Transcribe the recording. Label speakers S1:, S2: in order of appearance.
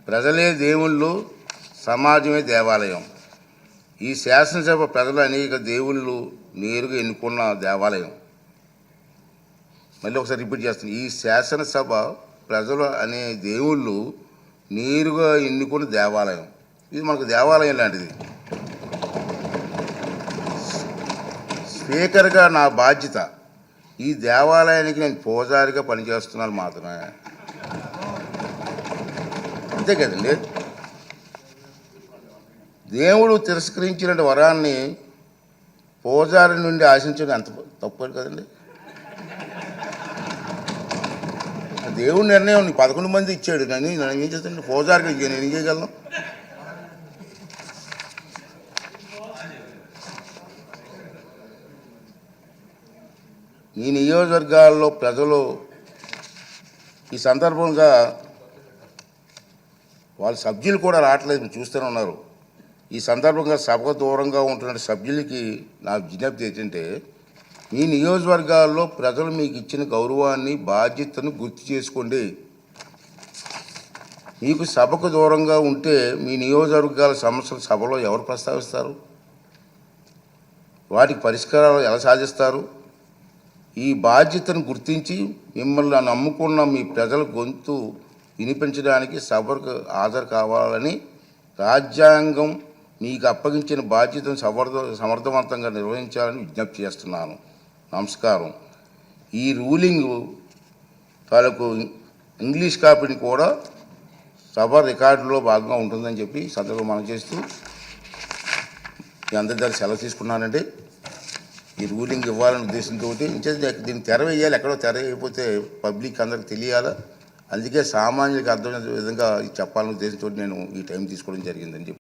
S1: ప్రజలే దేవుళ్ళు, సమాజమే దేవాలయం. ఈ శాసనసభ ప్రజలు అనేక దేవుళ్ళు నేరుగా ఎన్నుకున్న దేవాలయం. మళ్ళీ ఒకసారి రిపీట్ చేస్తాను. ఈ శాసనసభ ప్రజలు అనే దేవుళ్ళు నేరుగా ఎన్నుకున్న దేవాలయం. ఇది మనకు దేవాలయం లాంటిది. స్పీకర్గా నా బాధ్యత ఈ దేవాలయానికి నేను పూజారిగా పనిచేస్తున్నాను మాత్రమే. అంతే కదండి. దేవుడు తిరస్కరించిన వరాన్ని పూజారి నుండి ఆశించడం ఎంత తప్పు కదండి. దేవుడి నిర్ణయం 11 మంది ఇచ్చాడు, కానీ నేను ఏం చేస్తాను? పూజారికి నేను ఏం చేయగలను? ఈ నియోజకవర్గాల్లో ప్రజలు ఈ సందర్భంగా వాళ్ళ సభ్యులు కూడా రావట్లేదు, మీరు చూస్తూనే ఉన్నారు. ఈ సందర్భంగా సభకు దూరంగా ఉంటున్న సభ్యులకి నా విజ్ఞప్తి ఏంటంటే, మీ నియోజకవర్గాల్లో ప్రజలు మీకు ఇచ్చిన గౌరవాన్ని, బాధ్యతను గుర్తు చేసుకోండి. మీకు సభకు దూరంగా ఉంటే మీ నియోజకవర్గాల సమస్యలు సభలో ఎవరు ప్రస్తావిస్తారు? వాటికి పరిష్కారాలు ఎలా సాధిస్తారు? ఈ బాధ్యతను గుర్తించి మిమ్మల్ని నమ్ముకున్న మీ ప్రజల గొంతు వినిపించడానికి సభకు హాజరు కావాలని, రాజ్యాంగం మీకు అప్పగించిన బాధ్యతను సమర్థవంతంగా నిర్వహించాలని విజ్ఞప్తి చేస్తున్నాను. నమస్కారం. ఈ రూలింగ్ తాలూకు ఇంగ్లీష్ కాపీని కూడా సభ రికార్డులో భాగంగా ఉంటుందని చెప్పి సందర్భంగా మనం చేస్తూ మీ అందరి దగ్గర సెలవు తీసుకున్నానండి. ఈ రూలింగ్ ఇవ్వాలనే ఉద్దేశంతో దీన్ని తెర వేయాలి. ఎక్కడో తెర వేయకపోతే పబ్లిక్ అందరికి తెలియాలా. అందుకే సామాన్యులకు అర్థమయ్యే విధంగా చెప్పాలనే ఉద్దేశంతో నేను ఈ టైం తీసుకోవడం జరిగిందని చెప్పి